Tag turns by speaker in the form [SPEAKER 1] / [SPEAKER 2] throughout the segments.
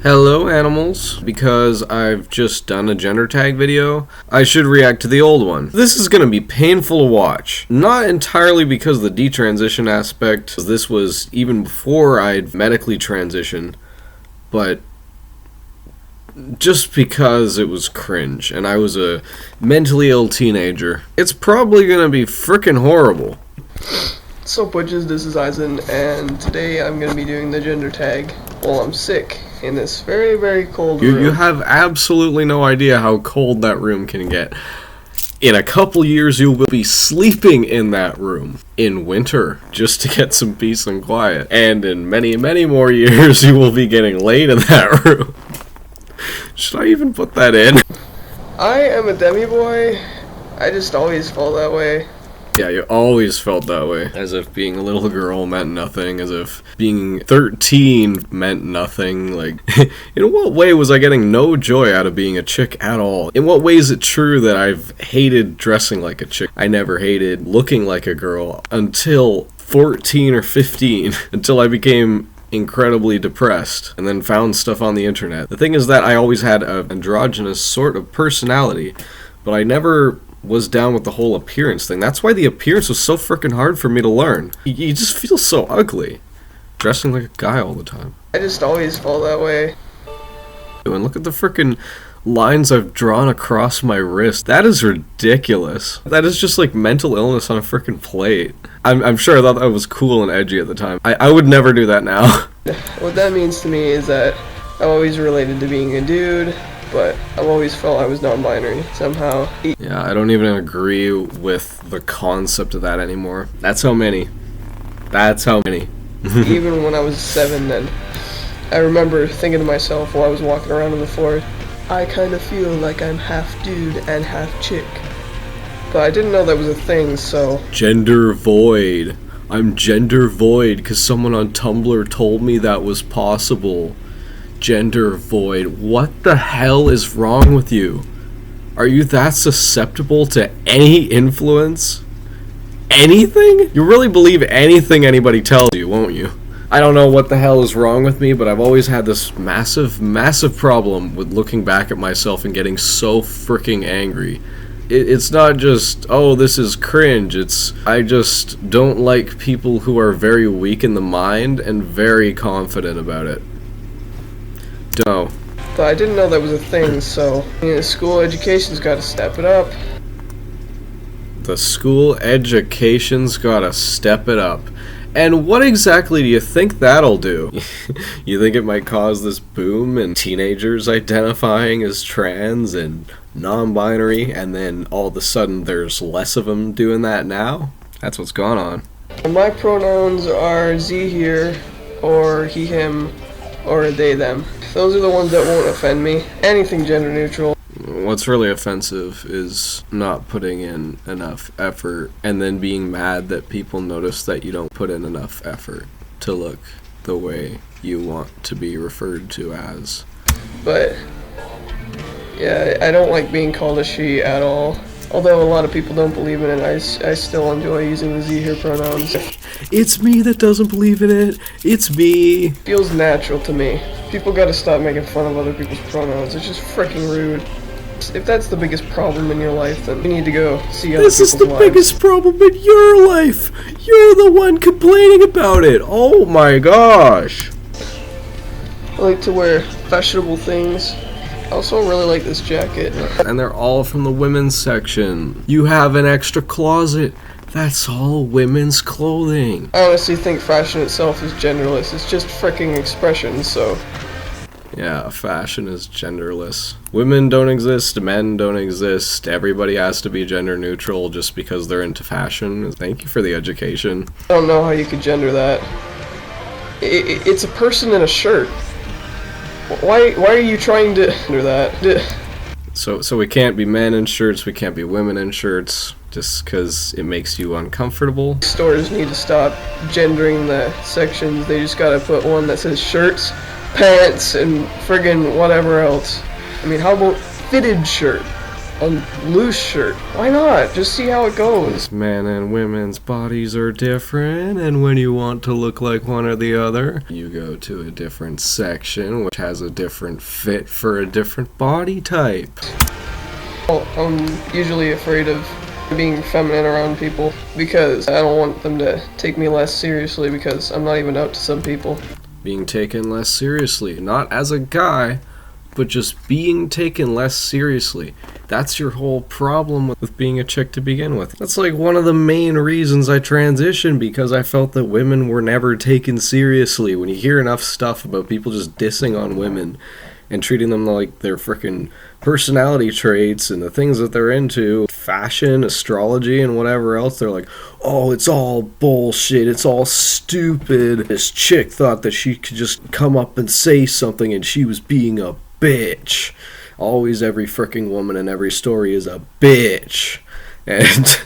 [SPEAKER 1] Hello animals, because I've just done a gender tag video, I should react to the old one. This is gonna be painful to watch. Not entirely because of the detransition aspect, this was even before I'd medically transitioned, but just because it was cringe, and I was a mentally ill teenager. It's probably gonna be frickin' horrible.
[SPEAKER 2] So Butches, this is Eisen, and today I'm going to be doing the gender tag while I'm sick in this very, very cold room.
[SPEAKER 1] You have absolutely no idea how cold that room can get. In a couple years, you will be sleeping in that room in winter just to get some peace and quiet. And in many, many more years, you will be getting laid in that room. Should I even put that in?
[SPEAKER 2] I am a demi-boy. I just always felt that way.
[SPEAKER 1] Yeah, you always felt that way. As if being a little girl meant nothing, as if being 13 meant nothing. Like, in what way was I getting no joy out of being a chick at all? In what way is it true that I've hated dressing like a chick? I never hated looking like a girl until 14 or 15, until I became incredibly depressed and then found stuff on the internet. The thing is that I always had an androgynous sort of personality, but I never was down with the whole appearance thing. That's why the appearance was so freaking hard for me to learn. You just feel so ugly dressing like a guy all the time.
[SPEAKER 2] I just always felt that way.
[SPEAKER 1] And look at the freaking lines I've drawn across my wrist. That is ridiculous. That is just like mental illness on a freaking plate. I'm sure I thought that was cool and edgy at the time. I would never do that now.
[SPEAKER 2] What that means to me is that I've always related to being a dude, but I've always felt I was non-binary somehow.
[SPEAKER 1] Yeah, I don't even agree with the concept of that anymore. That's how many. That's how many.
[SPEAKER 2] Even when I was 7 then, I remember thinking to myself while I was walking around on the floor, I kind of feel like I'm half dude and half chick. But I didn't know that was a thing, so...
[SPEAKER 1] Gender void. I'm gender void because someone on Tumblr told me that was possible. Gender void. What the hell is wrong with you? Are you that susceptible to any influence? Anything? You really believe anything anybody tells you, won't you? I don't know what the hell is wrong with me, but I've always had this massive, massive problem with looking back at myself and getting so freaking angry. It's not just, oh, this is cringe. It's, I just don't like people who are very weak in the mind and very confident about it. No.
[SPEAKER 2] But I didn't know that was a thing, so school education's got to step it up.
[SPEAKER 1] The school education's got to step it up. And what exactly do you think that'll do? You think it might cause this boom in teenagers identifying as trans and non-binary, and then all of a sudden there's less of them doing that now? That's what's going on.
[SPEAKER 2] My pronouns are Z here, or he, him, or they, them. Those are the ones that won't offend me. Anything gender neutral.
[SPEAKER 1] What's really offensive is not putting in enough effort and then being mad that people notice that you don't put in enough effort to look the way you want to be referred to as.
[SPEAKER 2] But yeah, I don't like being called a she at all. Although a lot of people don't believe in it, I still enjoy using the Z here pronouns.
[SPEAKER 1] It's me that doesn't believe in it. It's me.
[SPEAKER 2] Feels natural to me. People gotta stop making fun of other people's pronouns. It's just freaking rude. If that's the biggest problem in your life, then you need to go see other people's lives.
[SPEAKER 1] This is the biggest problem in your life. You're the one complaining about it. Oh my gosh.
[SPEAKER 2] I like to wear fashionable things. I also really like this jacket.
[SPEAKER 1] And they're all from the women's section. You have an extra closet. That's all women's clothing.
[SPEAKER 2] I honestly think fashion itself is genderless. It's just freaking expression, so...
[SPEAKER 1] Yeah, fashion is genderless. Women don't exist, men don't exist, everybody has to be gender neutral just because they're into fashion. Thank you for the education.
[SPEAKER 2] I don't know how you could gender that. It's a person in a shirt. Why are you trying to gender that?
[SPEAKER 1] So we can't be men in shirts, we can't be women in shirts, just because it makes you uncomfortable?
[SPEAKER 2] Stores need to stop gendering the sections. They just gotta put one that says shirts, pants, and friggin' whatever else. I mean, how about fitted shirt? a loose shirt. Why not? Just see how it goes.
[SPEAKER 1] Men and women's bodies are different, and when you want to look like one or the other, you go to a different section which has a different fit for a different body type.
[SPEAKER 2] Well, I'm usually afraid of being feminine around people because I don't want them to take me less seriously because I'm not even out to some people.
[SPEAKER 1] Being taken less seriously, not as a guy, but just being taken less seriously. That's your whole problem with being a chick to begin with. That's like one of the main reasons I transitioned, because I felt that women were never taken seriously. When you hear enough stuff about people just dissing on women and treating them like their frickin' personality traits and the things that they're into, fashion, astrology, and whatever else, they're like, oh, it's all bullshit, it's all stupid. This chick thought that she could just come up and say something and she was being a bitch. Always every fricking woman in every story is a bitch. And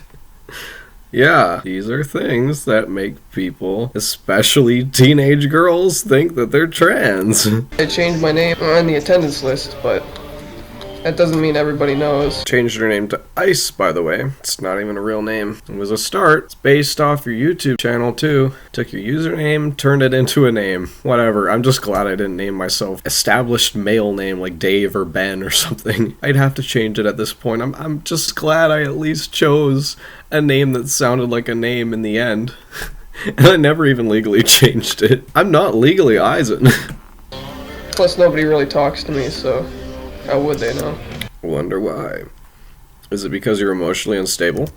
[SPEAKER 1] yeah, these are things that make people, especially teenage girls, think that they're trans.
[SPEAKER 2] I changed my name on the attendance list, but that doesn't mean everybody knows.
[SPEAKER 1] Changed her name to Ice, by the way. It's not even a real name. It was a start. It's based off your YouTube channel, too. Took your username, turned it into a name. Whatever. I'm just glad I didn't name myself established male name like Dave or Ben or something. I'd have to change it at this point. I'm just glad I at least chose a name that sounded like a name in the end. And I never even legally changed it. I'm not legally Eisen.
[SPEAKER 2] Plus, nobody really talks to me, so how would they know?
[SPEAKER 1] Wonder why. Is it because you're emotionally unstable?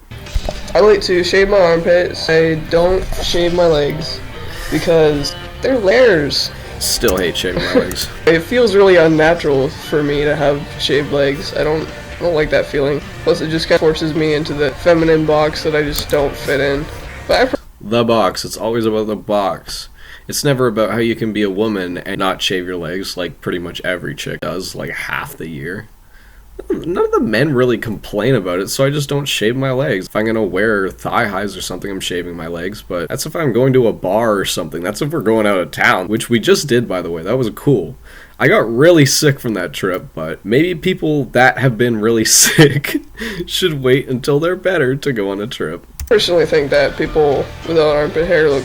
[SPEAKER 2] I like to shave my armpits. I don't shave my legs because they're layers.
[SPEAKER 1] Still hate shaving my legs.
[SPEAKER 2] It feels really unnatural for me to have shaved legs. I don't like that feeling. Plus, it just kind of forces me into the feminine box that I just don't fit in. But
[SPEAKER 1] the box. It's always about the box. It's never about how you can be a woman and not shave your legs like pretty much every chick does, like half the year. None of the men really complain about it, so I just don't shave my legs. If I'm gonna wear thigh highs or something, I'm shaving my legs, but that's if I'm going to a bar or something. That's if we're going out of town, which we just did, by the way. That was cool. I got really sick from that trip, but maybe people that have been really sick should wait until they're better to go on a trip.
[SPEAKER 2] I personally think that people without armpit hair look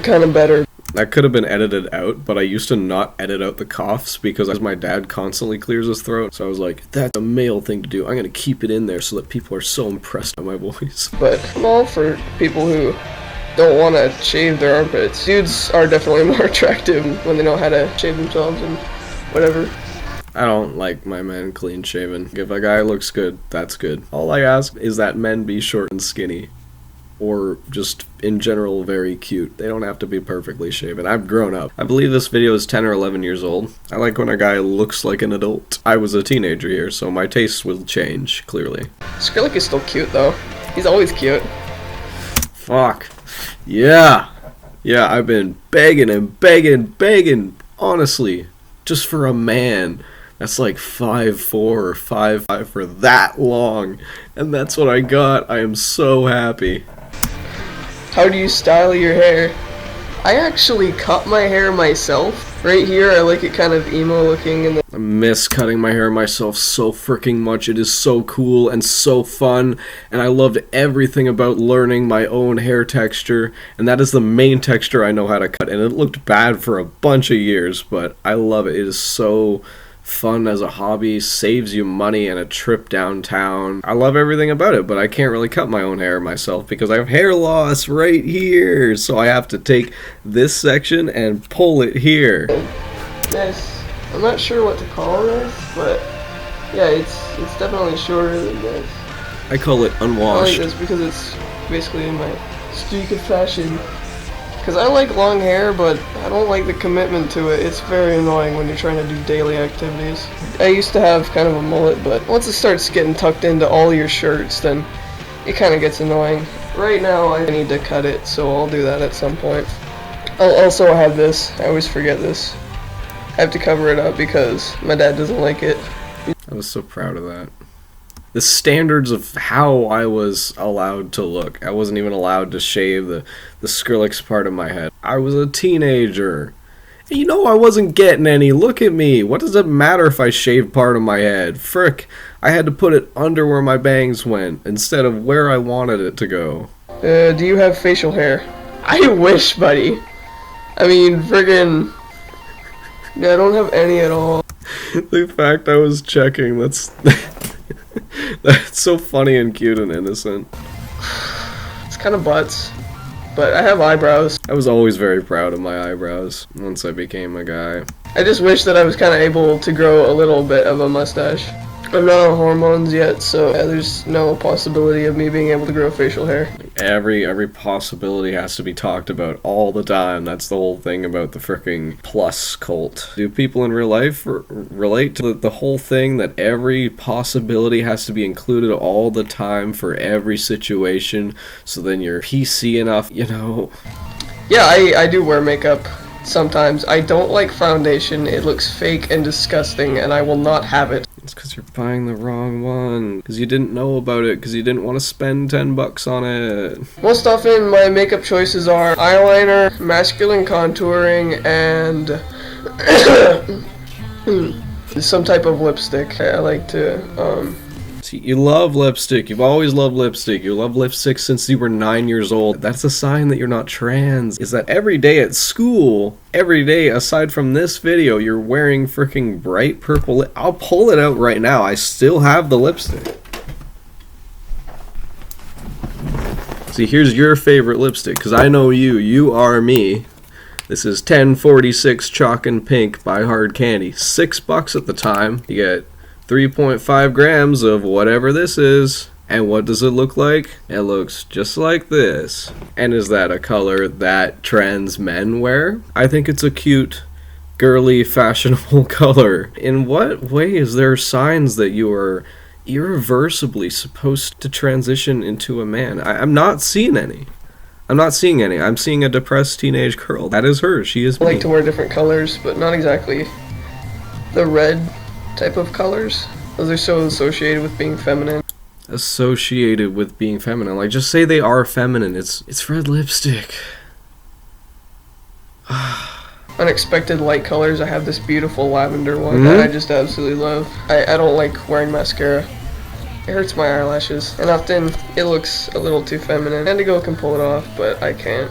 [SPEAKER 2] kind of better.
[SPEAKER 1] That could have been edited out, but I used to not edit out the coughs because my dad constantly clears his throat. So I was like, that's a male thing to do. I'm going to keep it in there so that people are so impressed by my voice.
[SPEAKER 2] But I'm all for people who don't want to shave their armpits. Dudes are definitely more attractive when they know how to shave themselves and whatever.
[SPEAKER 1] I don't like my men clean shaven. If a guy looks good, that's good. All I ask is that men be short and skinny. Or just in general very cute. They don't have to be perfectly shaven. I've grown up. I believe this video is 10 or 11 years old. I like when a guy looks like an adult. I was a teenager here, so my tastes will change, clearly.
[SPEAKER 2] Skrillex is still cute though. He's always cute.
[SPEAKER 1] Fuck. Yeah. Yeah, I've been begging and begging, honestly, just for a man that's like 5'4" or 5'5" for that long. And that's what I got. I am so happy.
[SPEAKER 2] How do you style your hair? I actually cut my hair myself. Right here, I like it kind of emo looking. And
[SPEAKER 1] I miss cutting my hair myself so freaking much. It is so cool and so fun. And I loved everything about learning my own hair texture. And that is the main texture I know how to cut. And it looked bad for a bunch of years, but I love it. It is so fun as a hobby, saves you money and a trip downtown. I love everything about it, but I can't really cut my own hair myself because I have hair loss right here. So I have to take this section and pull it here.
[SPEAKER 2] This, I'm not sure what to call this, but yeah, it's definitely shorter than this.
[SPEAKER 1] I call it unwashed.
[SPEAKER 2] I like this because it's basically in my streak of fashion. Because I like long hair, but I don't like the commitment to it. It's very annoying when you're trying to do daily activities. I used to have kind of a mullet, but once it starts getting tucked into all your shirts, then it kind of gets annoying. Right now, I need to cut it, so I'll do that at some point. I'll also have this. I always forget this. I have to cover it up because my dad doesn't like it.
[SPEAKER 1] I was so proud of that. The standards of how I was allowed to look. I wasn't even allowed to shave the Skrillex part of my head. I was a teenager. You know I wasn't getting any. Look at me. What does it matter if I shave part of my head? Frick, I had to put it under where my bangs went instead of where I wanted it to go.
[SPEAKER 2] Do you have facial hair? I wish, buddy. I mean, friggin'... Yeah, I don't have any at all.
[SPEAKER 1] The fact I was checking, that's... that's so funny and cute and innocent.
[SPEAKER 2] It's kind of butts. But I have eyebrows.
[SPEAKER 1] I was always very proud of my eyebrows once I became a guy.
[SPEAKER 2] I just wish that I was kind of able to grow a little bit of a mustache. I'm not on hormones yet, so there's no possibility of me being able to grow facial hair.
[SPEAKER 1] Every possibility has to be talked about all the time. That's the whole thing about the fricking plus cult. Do people in real life relate to the whole thing that every possibility has to be included all the time for every situation, so then you're PC enough, you know?
[SPEAKER 2] Yeah, I do wear makeup sometimes. I don't like foundation. It looks fake and disgusting, and I will not have it.
[SPEAKER 1] It's because you're buying the wrong one. Because you didn't know about it. Because you didn't want to spend $10 on it.
[SPEAKER 2] Most often, my makeup choices are eyeliner, masculine contouring, and some type of lipstick. I like to,
[SPEAKER 1] See, you love lipstick. You've always loved lipstick. You love lipstick since you were 9 years old. That's a sign that you're not trans. Is that every day at school, every day aside from this video, you're wearing freaking bright purple I'll pull it out right now. I still have the lipstick. See, here's your favorite lipstick, because I know you. You are me. This is 1046 Chalk and Pink by Hard Candy. $6 at the time. You get 3.5 grams of whatever this is. And what does it look like? It looks just like this. And is that a color that trans men wear? I think it's a cute, girly, fashionable color. In what way is there signs that you are irreversibly supposed to transition into a man? I'm not seeing any. I'm not seeing any. I'm seeing a depressed teenage girl. That is her. She is me.
[SPEAKER 2] I like to wear different colors, but not exactly the red type of colors. Those are so associated with being feminine.
[SPEAKER 1] Associated with being feminine. Like, just say they are feminine. It's red lipstick.
[SPEAKER 2] Unexpected light colors. I have this beautiful lavender one that I just absolutely love. I don't like wearing mascara. It hurts my eyelashes, and often it looks a little too feminine. Indigo can pull it off, but I can't.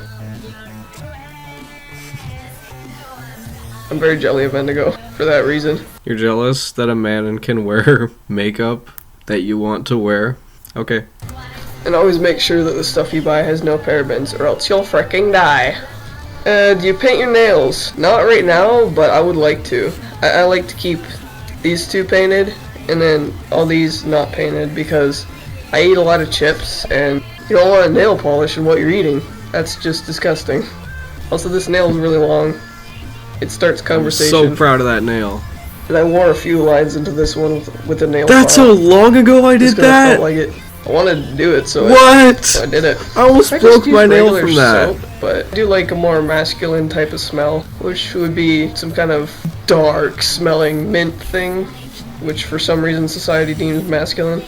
[SPEAKER 2] I'm very jelly of Indigo for that reason.
[SPEAKER 1] You're jealous that a man can wear makeup that you want to wear? Okay.
[SPEAKER 2] And always make sure that the stuff you buy has no parabens, or else you'll fricking die. Do you paint your nails? Not right now, but I would like to. I like to keep these two painted, and then all these not painted, because I eat a lot of chips, and you don't want nail polish in what you're eating. That's just disgusting. Also, this nail is really long. It starts conversation.
[SPEAKER 1] I'm so proud of that nail.
[SPEAKER 2] And I wore a few lines into this one with a nail
[SPEAKER 1] That's
[SPEAKER 2] file.
[SPEAKER 1] how long ago I did that?
[SPEAKER 2] Felt like it. I wanted to do it, so
[SPEAKER 1] what?
[SPEAKER 2] I did it.
[SPEAKER 1] I almost broke my nail from
[SPEAKER 2] soap,
[SPEAKER 1] that.
[SPEAKER 2] but I do like a more masculine type of smell, which would be some kind of dark smelling mint thing, which for some reason society deems masculine.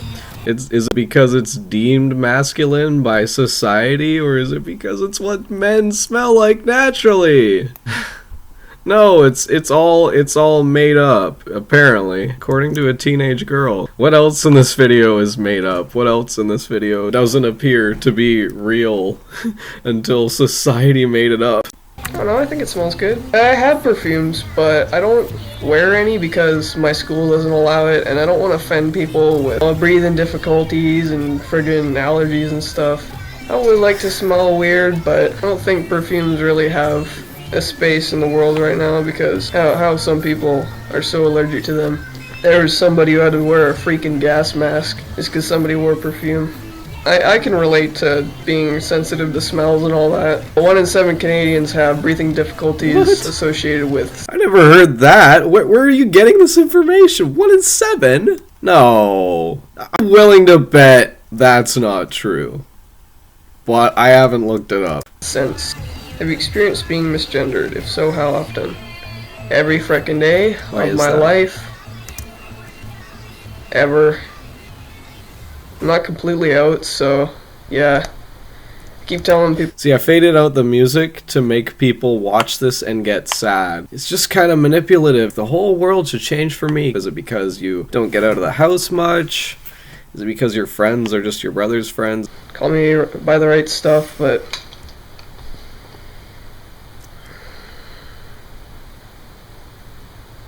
[SPEAKER 1] Is it because it's deemed masculine by society, or is it because it's what men smell like naturally? No, it's all made up, apparently, according to a teenage girl. What else in this video is made up? What else in this video doesn't appear to be real until society made it up?
[SPEAKER 2] I don't know, I think it smells good. I have perfumes, but I don't wear any because my school doesn't allow it, and I don't want to offend people with breathing difficulties and friggin' allergies and stuff. I would like to smell weird, but I don't think perfumes really have a space in the world right now because how some people are so allergic to them. There was somebody who had to wear a freaking gas mask just because somebody wore perfume. I can relate to being sensitive to smells and all that. 1 in 7 Canadians have breathing difficulties associated with...
[SPEAKER 1] I never heard that. Where are you getting this information? 1 in 7? No. I'm willing to bet that's not true. But I haven't looked it up.
[SPEAKER 2] Sense. Have you experienced being misgendered? If so, how often? Every frickin' day of my life. Ever. I'm not completely out, so yeah. keep telling people.
[SPEAKER 1] See, I faded out the music to make people watch this and get sad. It's just kind of manipulative. The whole world should change for me. Is it because you don't get out of the house much? Is it because your friends are just your brother's friends?
[SPEAKER 2] Call me by the right stuff, but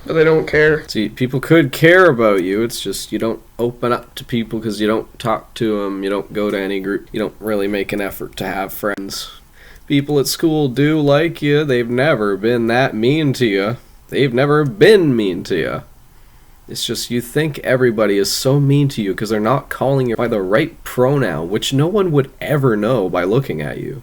[SPEAKER 2] they don't care.
[SPEAKER 1] See, people could care about you. It's just you don't open up to people because you don't talk to them. You don't go to any group. You don't really make an effort to have friends. People at school do like you. They've never been that mean to you. They've never been mean to you. It's just you think everybody is so mean to you because they're not calling you by the right pronoun, which no one would ever know by looking at you.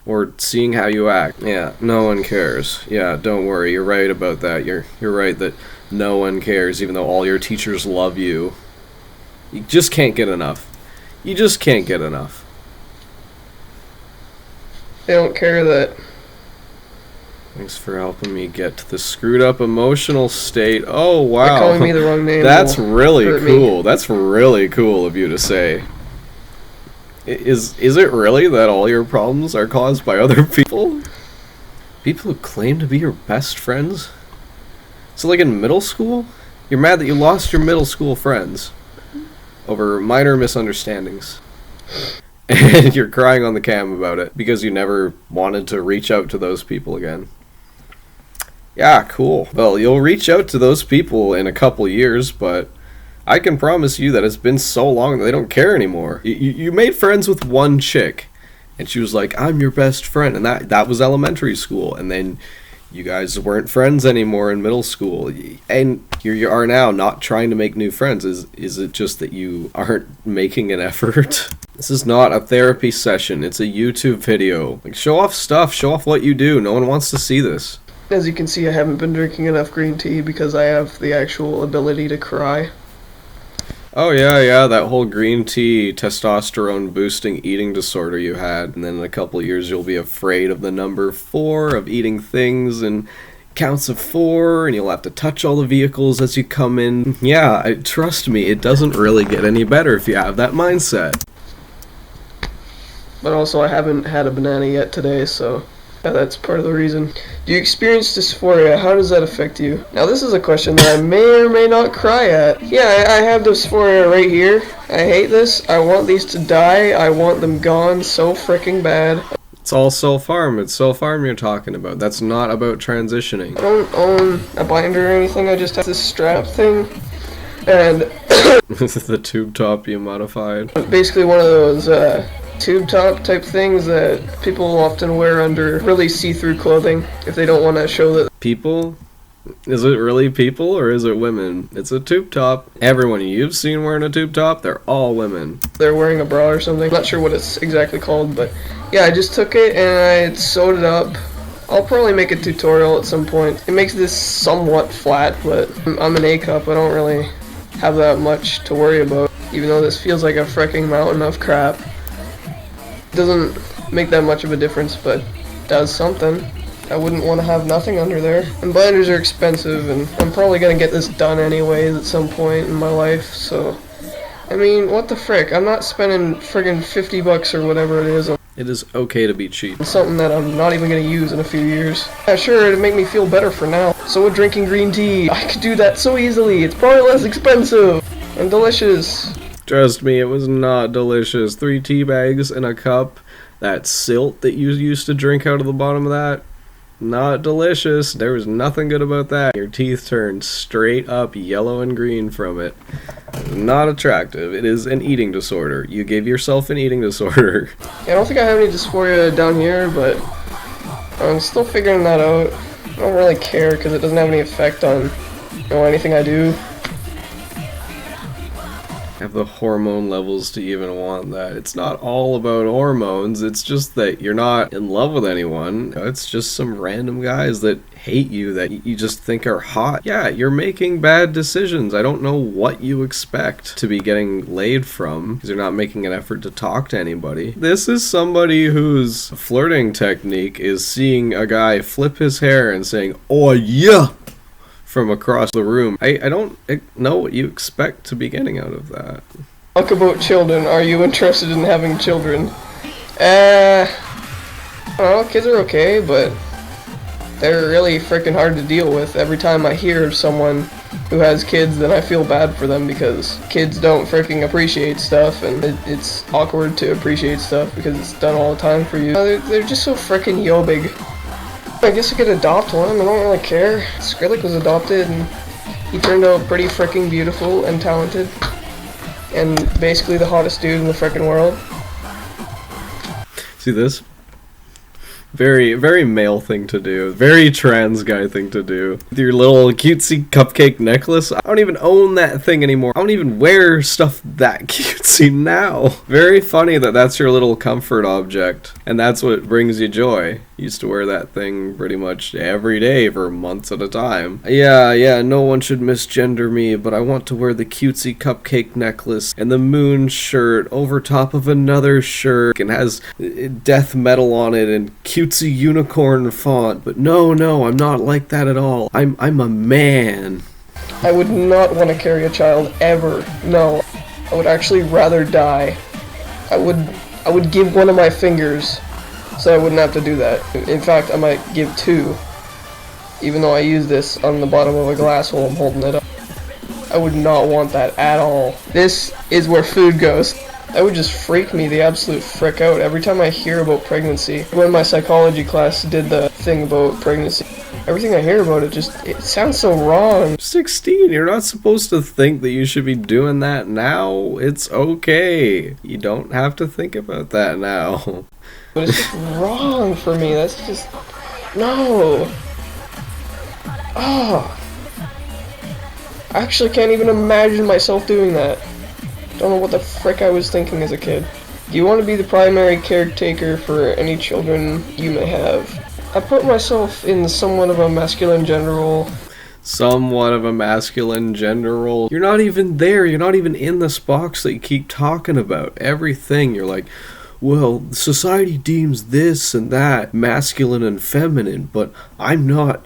[SPEAKER 1] Or seeing how you act. Yeah, no one cares. Yeah, don't worry, you're right about that. You're right that no one cares, even though all your teachers love you. You just can't get enough. You just can't get enough.
[SPEAKER 2] They don't care that.
[SPEAKER 1] Thanks for helping me get to the screwed up emotional state. Oh, wow.
[SPEAKER 2] They're calling me the wrong name.
[SPEAKER 1] That's really cool. That's really cool of you to say. Is it really that all your problems are caused by other people? People who claim to be your best friends? So like in middle school? You're mad that you lost your middle school friends over minor misunderstandings. And you're crying on the cam about it because you never wanted to reach out to those people again. Yeah, cool. Well, you'll reach out to those people in a couple years, but I can promise you that it's been so long that they don't care anymore. You made friends with one chick, and she was like, I'm your best friend, and that was elementary school, and then you guys weren't friends anymore in middle school, and here you are now not trying to make new friends. Is it just that you aren't making an effort? This is not a therapy session, it's a YouTube video. Like, show off stuff, show off what you do. No one wants to see this.
[SPEAKER 2] As you can see, I haven't been drinking enough green tea because I have the actual ability to cry.
[SPEAKER 1] Oh yeah, that whole green tea testosterone boosting eating disorder you had, and then in a couple of years you'll be afraid of the number 4, of eating things and counts of 4, and you'll have to touch all the vehicles as you come in. Yeah, trust me, it doesn't really get any better if you have that mindset.
[SPEAKER 2] But also I haven't had a banana yet today, so yeah, that's part of the reason. Do you experience dysphoria? How does that affect you? Now this is a question that I may or may not cry at. Yeah, I have dysphoria right here. I hate this. I want these to die. I want them gone so freaking bad.
[SPEAKER 1] It's all self-harm. It's self-harm you're talking about. That's not about transitioning.
[SPEAKER 2] I don't own a binder or anything. I just have this strap thing. And
[SPEAKER 1] this is the tube top you modified.
[SPEAKER 2] Basically one of those tube top type things that people often wear under really see-through clothing if they don't want to show that.
[SPEAKER 1] People? Is it really people or is it women? It's a tube top. Everyone you've seen wearing a tube top, they're all women.
[SPEAKER 2] They're wearing a bra or something. I'm not sure what it's exactly called, but yeah, I just took it and I sewed it up. I'll probably make a tutorial at some point. It makes this somewhat flat, but I'm an A-cup. I don't really have that much to worry about, even though this feels like a freaking mountain of crap. Doesn't make that much of a difference, but does something. I wouldn't want to have nothing under there. And binders are expensive, and I'm probably gonna get this done anyways at some point in my life, so I mean, what the frick? I'm not spending friggin' $50 or whatever it is on
[SPEAKER 1] It is okay to be cheap.
[SPEAKER 2] something that I'm not even gonna use in a few years. Yeah, sure, it'd make me feel better for now. So would drinking green tea. I could do that so easily. It's probably less expensive and delicious.
[SPEAKER 1] Trust me, it was not delicious. 3 tea bags in a cup. That silt that you used to drink out of the bottom of that, not delicious. There was nothing good about that. Your teeth turned straight up yellow and green from it. Not attractive. It is an eating disorder. You gave yourself an eating disorder.
[SPEAKER 2] Yeah, I don't think I have any dysphoria down here, but I'm still figuring that out. I don't really care because it doesn't have any effect on anything I do.
[SPEAKER 1] Have the hormone levels to even want that. It's not all about hormones, it's just that you're not in love with anyone. It's just some random guys that hate you that you just think are hot. Yeah, you're making bad decisions. I don't know what you expect to be getting laid from because you're not making an effort to talk to anybody. This is somebody whose flirting technique is seeing a guy flip his hair and saying, "Oh yeah!" from across the room. I don't know what you expect to be getting out of that.
[SPEAKER 2] Talk about children. Are you interested in having children? I don't know, kids are okay, but they're really freaking hard to deal with. Every time I hear of someone who has kids, then I feel bad for them because kids don't freaking appreciate stuff, and it's awkward to appreciate stuff because it's done all the time for you. They're just so freaking yo-big. I guess I could adopt one, I don't really care. Skrillex was adopted and he turned out pretty freaking beautiful and talented. And basically the hottest dude in the freaking world.
[SPEAKER 1] See this? Very, very male thing to do. Very trans guy thing to do. With your little cutesy cupcake necklace. I don't even own that thing anymore. I don't even wear stuff that cutesy now. Very funny that that's your little comfort object. And that's what brings you joy. Used to wear that thing pretty much every day for months at a time. Yeah, no one should misgender me, but I want to wear the cutesy cupcake necklace and the moon shirt over top of another shirt and has death metal on it and cutesy unicorn font. But no, I'm not like that at all. I'm a man.
[SPEAKER 2] I would not want to carry a child ever. No. I would actually rather die. I would give one of my fingers so I wouldn't have to do that. In fact, I might give two, even though I use this on the bottom of a glass while I'm holding it up. I would not want that at all. This is where food goes. That would just freak me the absolute frick out every time I hear about pregnancy. When my psychology class did the thing about pregnancy, everything I hear about it sounds so wrong.
[SPEAKER 1] 16, you're not supposed to think that you should be doing that now. It's okay. You don't have to think about that now.
[SPEAKER 2] But it's just wrong for me. That's just... no. Oh. I actually can't even imagine myself doing that. Don't know what the frick I was thinking as a kid. Do you want to be the primary caretaker for any children you may have? I put myself in somewhat of a masculine gender role.
[SPEAKER 1] Somewhat of a masculine gender role. You're not even there. You're not even in this box that you keep talking about. Everything, you're like, well, society deems this and that masculine and feminine, but I'm not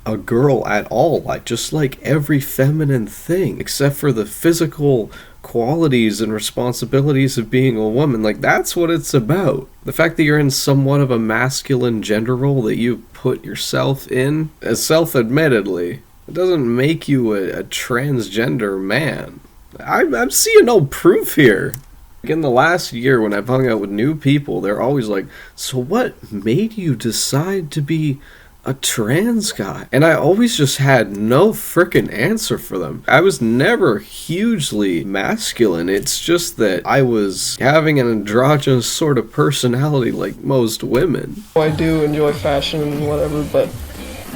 [SPEAKER 1] a girl at all. I just like every feminine thing, except for the physical qualities and responsibilities of being a woman. Like, that's what it's about. The fact that you're in somewhat of a masculine gender role that you put yourself in, as self-admittedly, it doesn't make you a transgender man. I'm seeing no proof here. In the last year, when I've hung out with new people, they're always like, so what made you decide to be a trans guy? And I always just had no frickin' answer for them. I was never hugely masculine. It's just that I was having an androgynous sort of personality like most women.
[SPEAKER 2] I do enjoy fashion and whatever, but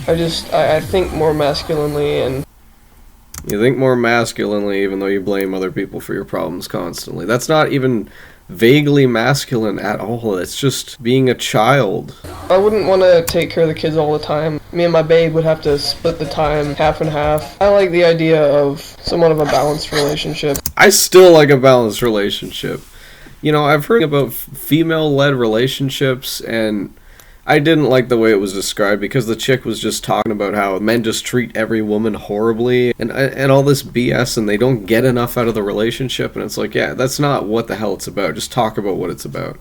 [SPEAKER 2] I think more masculinely. And
[SPEAKER 1] you think more masculinely even though you blame other people for your problems constantly. That's not even vaguely masculine at all. It's just being a child.
[SPEAKER 2] I wouldn't want to take care of the kids all the time. Me and my babe would have to split the time half and half. I like the idea of somewhat of a balanced relationship.
[SPEAKER 1] I still like a balanced relationship. You know, I've heard about female-led relationships, and I didn't like the way it was described because the chick was just talking about how men just treat every woman horribly and all this BS, and they don't get enough out of the relationship. And it's like, yeah, that's not what the hell it's about. Just talk about what it's about.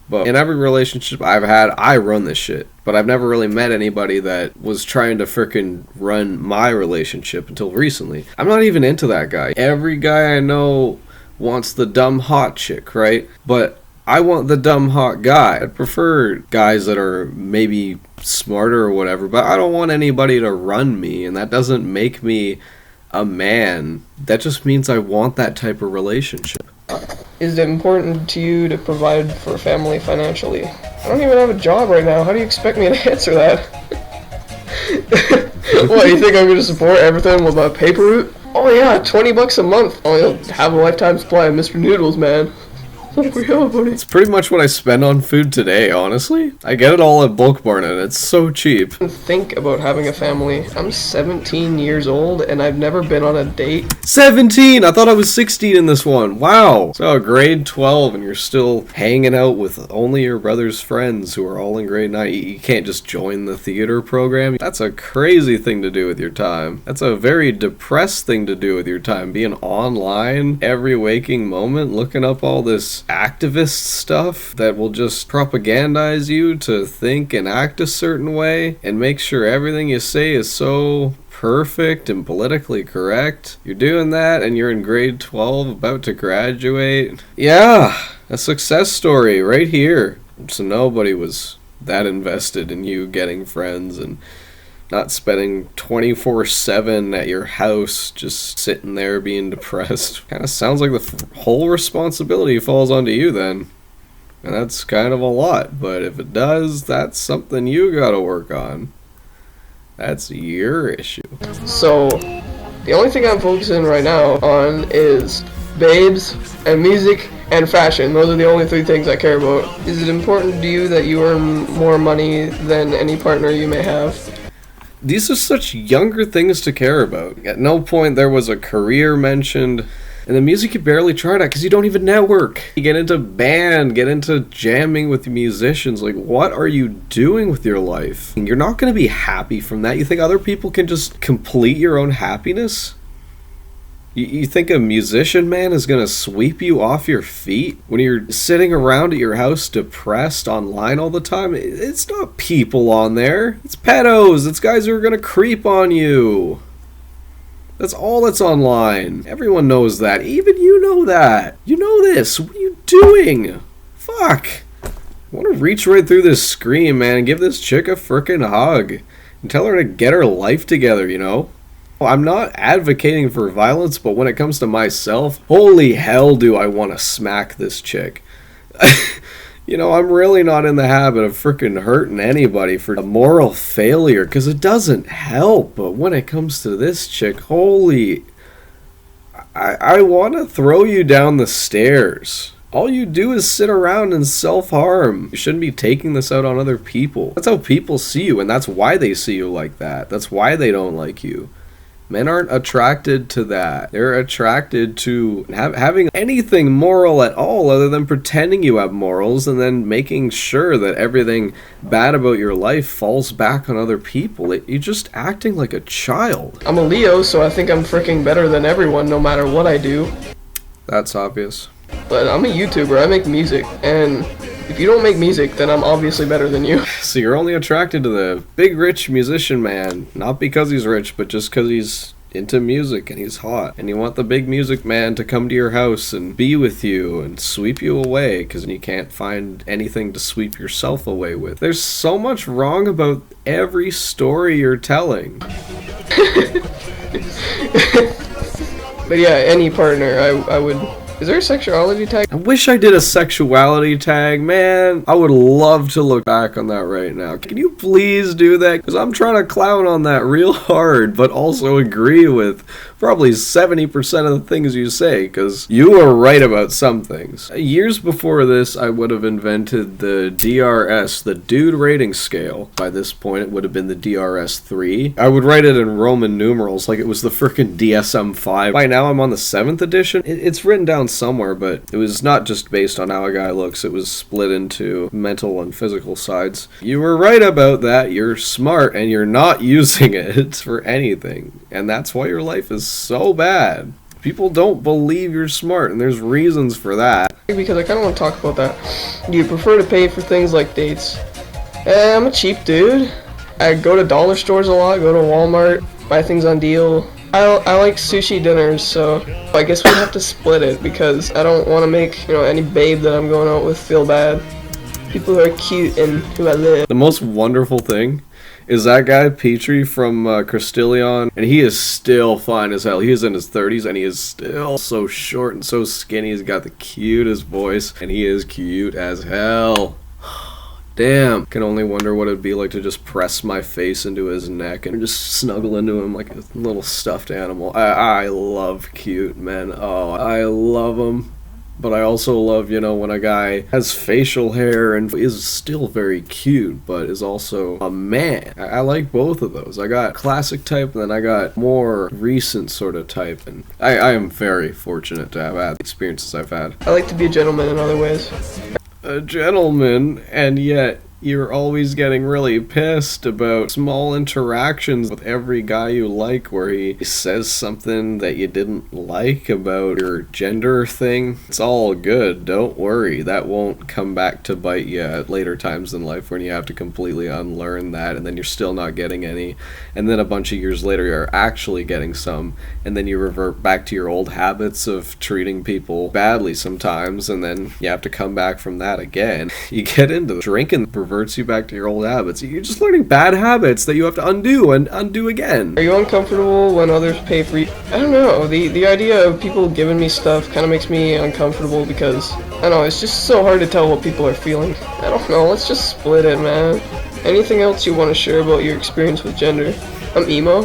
[SPEAKER 1] But in every relationship I've had, I run this shit. But I've never really met anybody that was trying to frickin' run my relationship until recently. I'm not even into that guy. Every guy I know wants the dumb hot chick, right? But I want the dumb hot guy. I prefer guys that are maybe smarter or whatever, but I don't want anybody to run me, and that doesn't make me a man. That just means I want that type of relationship.
[SPEAKER 2] Is it important to you to provide for a family financially? I don't even have a job right now. How do you expect me to answer that? What, you think I'm going to support everything with a paper route? Oh yeah, $20 a month. Oh, you'll have a lifetime supply of Mr. Noodles, man.
[SPEAKER 1] It's pretty much what I spend on food today, honestly. I get it all at Bulk Barn and it's so cheap.
[SPEAKER 2] Think about having a family. I'm 17 years old and I've never been on a date.
[SPEAKER 1] 17! I thought I was 16 in this one. Wow. So grade 12 and you're still hanging out with only your brother's friends who are all in grade 9. You can't just join the theater program. That's a crazy thing to do with your time. That's a very depressed thing to do with your time. Being online every waking moment, looking up all this activist stuff that will just propagandize you to think and act a certain way and make sure everything you say is so perfect and politically correct. You're doing that and you're in grade 12 about to graduate. Yeah, a success story right here. So nobody was that invested in you getting friends and not spending 24/7 at your house just sitting there being depressed. Kind of sounds like the whole responsibility falls onto you then. And that's kind of a lot, but if it does, that's something you gotta work on. That's your issue.
[SPEAKER 2] So, the only thing I'm focusing right now on is babes and music and fashion. Those are the only 3 things I care about. Is it important to you that you earn more money than any partner you may have?
[SPEAKER 1] These are such younger things to care about. At no point there was a career mentioned. And the music you barely try at because you don't even network. You get into band, get into jamming with musicians. Like, what are you doing with your life? You're not going to be happy from that. You think other people can just complete your own happiness? You think a musician, man, is going to sweep you off your feet when you're sitting around at your house depressed online all the time? It's not people on there. It's pedos. It's guys who are going to creep on you. That's all that's online. Everyone knows that. Even you know that. You know this. What are you doing? Fuck. I want to reach right through this screen, man, and give this chick a frickin' hug. And tell her to get her life together, you know? I'm not advocating for violence, but when it comes to myself, holy hell do I want to smack this chick. You know, I'm really not in the habit of freaking hurting anybody for a moral failure, because it doesn't help. But when it comes to this chick, holy... I want to throw you down the stairs. All you do is sit around and self-harm. You shouldn't be taking this out on other people. That's how people see you, and that's why they see you like that. That's why they don't like you. Men aren't attracted to that. They're attracted to having anything moral at all other than pretending you have morals and then making sure that everything bad about your life falls back on other people. You're just acting like a child.
[SPEAKER 2] I'm a Leo, so I think I'm freaking better than everyone no matter what I do.
[SPEAKER 1] That's obvious.
[SPEAKER 2] But I'm a YouTuber. I make music. And if you don't make music, then I'm obviously better than you.
[SPEAKER 1] So you're only attracted to the big rich musician man, not because he's rich, but just because he's into music and he's hot. And you want the big music man to come to your house and be with you and sweep you away because you can't find anything to sweep yourself away with. There's so much wrong about every story you're telling.
[SPEAKER 2] But yeah, any partner, I would... Is there a sexuality tag?
[SPEAKER 1] I wish I did a sexuality tag, man. I would love to look back on that right now. Can you please do that? Because I'm trying to clown on that real hard, but also agree with probably 70% of the things you say, because you are right about some things. Years before this, I would have invented the DRS, the Dude Rating Scale. By this point, it would have been the DRS-3. I would write it in Roman numerals like it was the frickin' DSM-5. By now, I'm on the 7th edition. It's written down somewhere, but it was not just based on how a guy looks. It was split into mental and physical sides. You were right about that. You're smart, and you're not using it for anything. And that's why your life is so bad. People don't believe you're smart, and there's reasons for that.
[SPEAKER 2] Because I kind of want to talk about that. Do you prefer to pay for things like dates? I'm a cheap dude. I go to dollar stores a lot, go to Walmart, buy things on deal. I like sushi dinners, so I guess we have to split it because I don't want to make, any babe that I'm going out with feel bad. People who are cute and who I live.
[SPEAKER 1] The most wonderful thing is that guy Petrie from Crystallion, and he is still fine as hell. He is in his 30s, and he is still so short and so skinny. He's got the cutest voice, and he is cute as hell. Damn. Can only wonder what it'd be like to just press my face into his neck and just snuggle into him like a little stuffed animal. I love cute men. Oh, I love them. But I also love, when a guy has facial hair and is still very cute, but is also a man. I like both of those. I got classic type, and then I got more recent sort of type. And I am very fortunate to have had the experiences I've had.
[SPEAKER 2] I like to be a gentleman in other ways.
[SPEAKER 1] A gentleman, and yet You're always getting really pissed about small interactions with every guy you like where he says something that you didn't like about your gender thing. It's all good, don't worry. That won't come back to bite you at later times in life when you have to completely unlearn that, and then you're still not getting any, and then a bunch of years later you're actually getting some, and then you revert back to your old habits of treating people badly sometimes, and then you have to come back from that again. You get into drinking, reverts you back to your old habits. You're just learning bad habits that you have to undo and undo again.
[SPEAKER 2] Are you uncomfortable when others pay for you? I don't know. The idea of people giving me stuff kind of makes me uncomfortable because, I don't know, it's just so hard to tell what people are feeling. I don't know, let's just split it, man. Anything else you want to share about your experience with gender? I'm emo,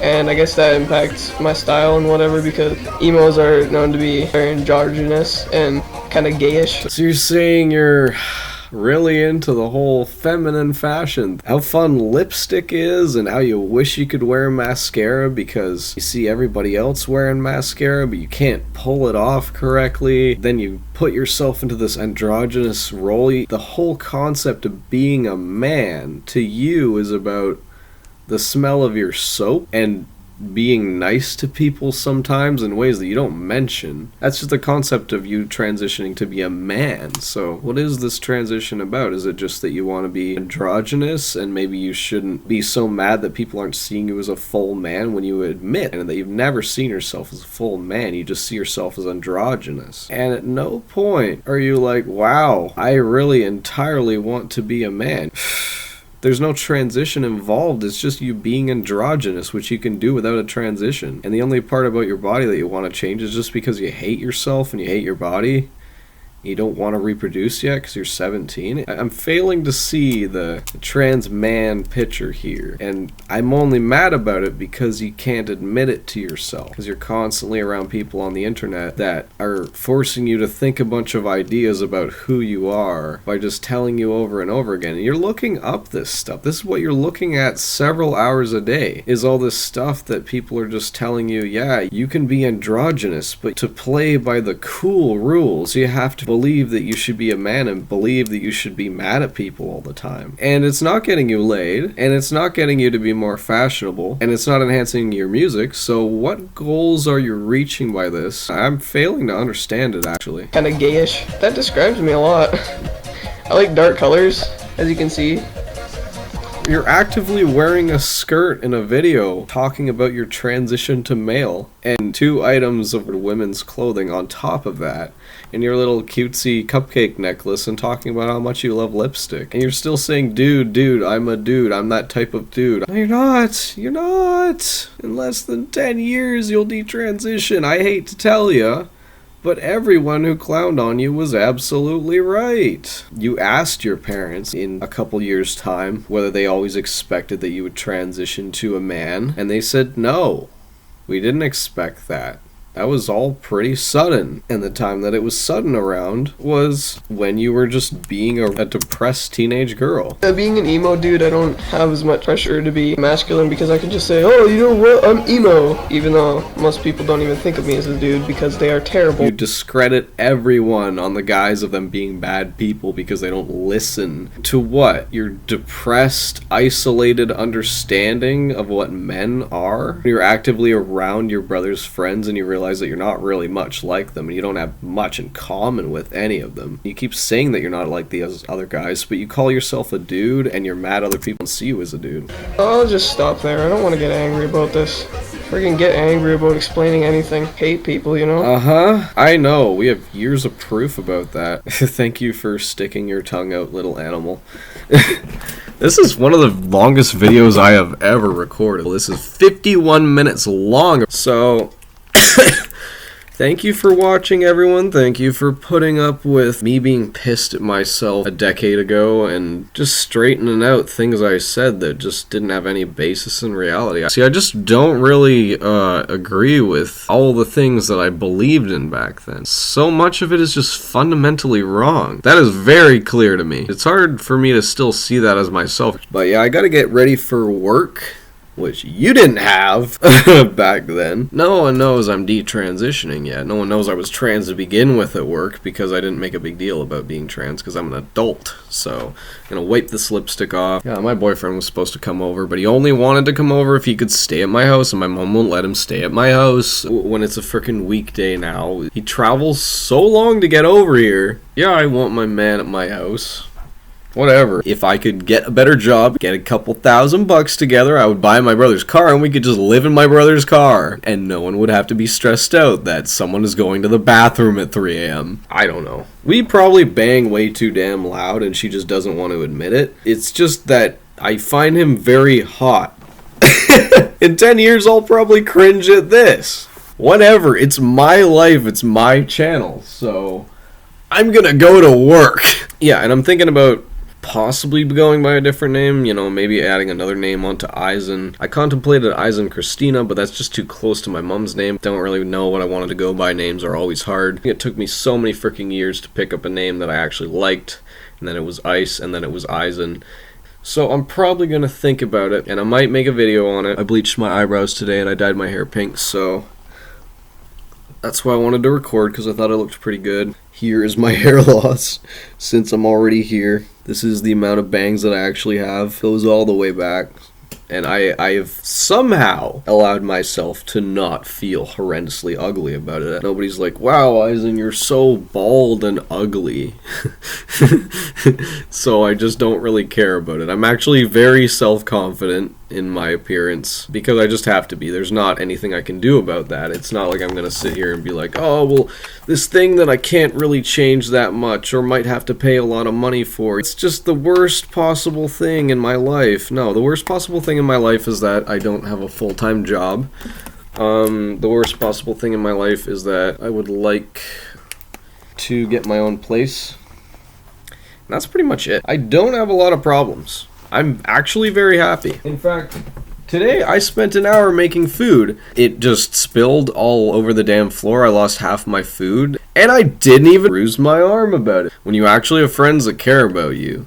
[SPEAKER 2] and I guess that impacts my style and whatever because emos are known to be very androgynous and kind of gayish.
[SPEAKER 1] So you're saying you're really into the whole feminine fashion, how fun lipstick is, and how you wish you could wear mascara because you see everybody else wearing mascara but you can't pull it off correctly. Then you put yourself into this androgynous role. The whole concept of being a man to you is about the smell of your soap and being nice to people sometimes in ways that you don't mention. That's just the concept of you transitioning to be a man. So what is this transition about? Is it just that you want to be androgynous and maybe you shouldn't be so mad that people aren't seeing you as a full man when you admit and that you've never seen yourself as a full man? You just see yourself as androgynous. And at no point are you like, wow, I really entirely want to be a man. There's no transition involved. It's just you being androgynous, which you can do without a transition. And the only part about your body that you want to change is just because you hate yourself and you hate your body. You don't want to reproduce yet because you're 17. I'm failing to see the trans man picture here. And I'm only mad about it because you can't admit it to yourself. Because you're constantly around people on the internet that are forcing you to think a bunch of ideas about who you are by just telling you over and over again. And you're looking up this stuff. This is what you're looking at several hours a day, is all this stuff that people are just telling you, yeah, you can be androgynous, but to play by the cool rules, you have to believe that you should be a man and believe that you should be mad at people all the time. And it's not getting you laid, and it's not getting you to be more fashionable, and it's not enhancing your music, so what goals are you reaching by this? I'm failing to understand it, actually.
[SPEAKER 2] Kind of gayish. That describes me a lot. I like dark colors, as you can see.
[SPEAKER 1] You're actively wearing a skirt in a video talking about your transition to male, and 2 items of women's clothing on top of that, and your little cutesy cupcake necklace, and talking about how much you love lipstick. And you're still saying, dude, I'm a dude, I'm that type of dude. No, you're not. In less than 10 years, you'll detransition. I hate to tell you. But everyone who clowned on you was absolutely right. You asked your parents in a couple years' time whether they always expected that you would transition to a man, and they said no. We didn't expect that. That was all pretty sudden, and the time that it was sudden around was when you were just being a depressed teenage girl.
[SPEAKER 2] Being an emo dude, I don't have as much pressure to be masculine because I can just say, oh, you know what, I'm emo, even though most people don't even think of me as a dude because they are terrible.
[SPEAKER 1] You discredit everyone on the guise of them being bad people because they don't listen to what? Your depressed, isolated understanding of what men are? You're actively around your brother's friends and you realize that you're not really much like them and you don't have much in common with any of them. You keep saying that you're not like the other guys, but you call yourself a dude and you're mad other people see you as a dude.
[SPEAKER 2] I'll just stop there. I don't want to get angry about this. Freaking get angry about explaining anything. Hate people, you know?
[SPEAKER 1] Uh-huh. I know. We have years of proof about that. Thank you for sticking your tongue out, little animal. This is one of the longest videos I have ever recorded. This is 51 minutes long. So thank you for watching, everyone. Thank you for putting up with me being pissed at myself a decade ago and just straightening out things I said that just didn't have any basis in reality. See, I just don't really agree with all the things that I believed in back then. So much of it is just fundamentally wrong. That is very clear to me. It's hard for me to still see that as myself. But yeah, I gotta get ready for work. which you didn't have back then. No one knows I'm detransitioning yet. No one knows I was trans to begin with at work because I didn't make a big deal about being trans because I'm an adult. So I'm gonna wipe this lipstick off. Yeah, my boyfriend was supposed to come over, but he only wanted to come over if he could stay at my house, and my mom won't let him stay at my house when it's a freaking weekday now. He travels so long to get over here. Yeah, I want my man at my house. Whatever. If I could get a better job, get a couple $1,000 together, I would buy my brother's car and we could just live in my brother's car. And no one would have to be stressed out that someone is going to the bathroom at 3 a.m. I don't know. We probably bang way too damn loud and she just doesn't want to admit it. It's just that I find him very hot. In 10 years, I'll probably cringe at this. Whatever. It's my life. It's my channel. So I'm gonna go to work. Yeah, and I'm thinking about possibly going by a different name, you know, maybe adding another name onto Eisen. I contemplated Eisen Christina, but that's just too close to my mom's name. Don't really know what I wanted to go by. Names are always hard. It took me so many freaking years to pick up a name that I actually liked, and then it was Ice, and then it was Eisen. So I'm probably gonna think about it, and I might make a video on it. I bleached my eyebrows today and I dyed my hair pink, so that's why I wanted to record, because I thought it looked pretty good. Here is my hair loss, since I'm already here. This is the amount of bangs that I actually have. It goes all the way back. And I have somehow allowed myself to not feel horrendously ugly about it. Nobody's like, wow, Eisen, you're so bald and ugly. So I just don't really care about it. I'm actually very self-confident in my appearance because I just have to be. There's not anything I can do about that. It's not like I'm going to sit here and be like, oh, well, this thing that I can't really change that much or might have to pay a lot of money for. It's just the worst possible thing in my life. No, the worst possible thing in my life is that I don't have a full-time job. The worst possible thing in my life is that I would like to get my own place. And that's pretty much it. I don't have a lot of problems. I'm actually very happy. In fact, today I spent an hour making food. It just spilled all over the damn floor. I lost half my food. And I didn't even bruise my arm about it. When you actually have friends that care about you,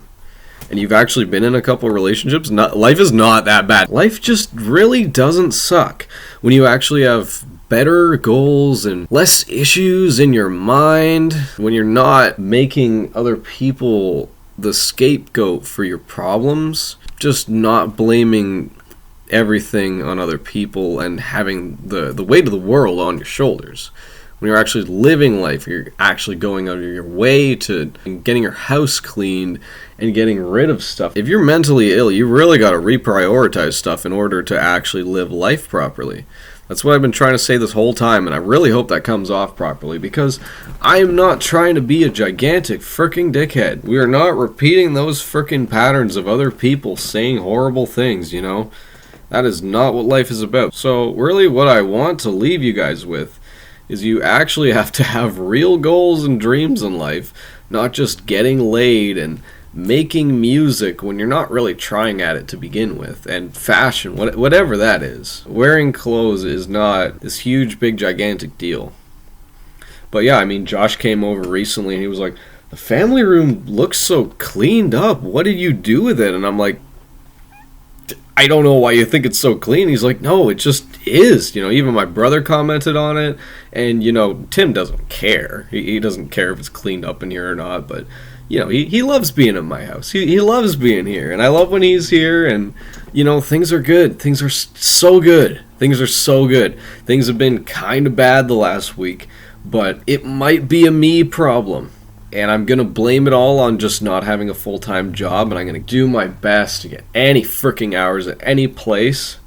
[SPEAKER 1] and you've actually been in a couple relationships, life is not that bad. Life just really doesn't suck. When you actually have better goals and less issues in your mind, when you're not making other people the scapegoat for your problems, just not blaming everything on other people and having the weight of the world on your shoulders. When you're actually living life, you're actually going out of your way to getting your house cleaned and getting rid of stuff. If you're mentally ill, you really got to reprioritize stuff in order to actually live life properly. That's what I've been trying to say this whole time, and I really hope that comes off properly, because I am not trying to be a gigantic frickin' dickhead. We are not repeating those frickin' patterns of other people saying horrible things, you know? That is not what life is about. So really what I want to leave you guys with is you actually have to have real goals and dreams in life, not just getting laid and making music when you're not really trying at it to begin with, and fashion, whatever that is. Wearing clothes is not this huge, big, gigantic deal. But yeah, I mean, Josh came over recently and he was like, the family room looks so cleaned up. What did you do with it? And I'm like, I don't know why you think it's so clean. He's like, no, it just is. You know, even my brother commented on it. And, you know, Tim doesn't care. He doesn't care if it's cleaned up in here or not. But, you know, he loves being in my house. He loves being here. And I love when he's here. And, you know, things are good. Things are so good. Things are so good. Things have been kind of bad the last week. But it might be a me problem. And I'm going to blame it all on just not having a full-time job, and I'm going to do my best to get any freaking hours at any place,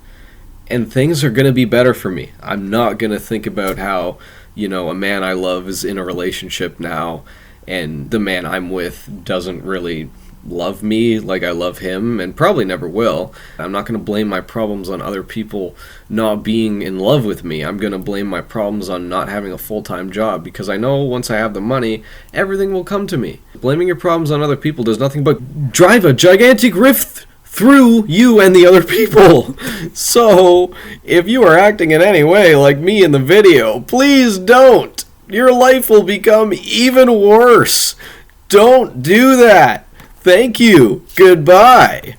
[SPEAKER 1] and things are going to be better for me. I'm not going to think about how, you know, a man I love is in a relationship now, and the man I'm with doesn't really love me like I love him, and probably never will. I'm not going to blame my problems on other people not being in love with me. I'm going to blame my problems on not having a full-time job, because I know once I have the money, everything will come to me. Blaming your problems on other people does nothing but drive a gigantic rift through you and the other people. So, if you are acting in any way like me in the video, please don't. Your life will become even worse. Don't do that. Thank you. Goodbye.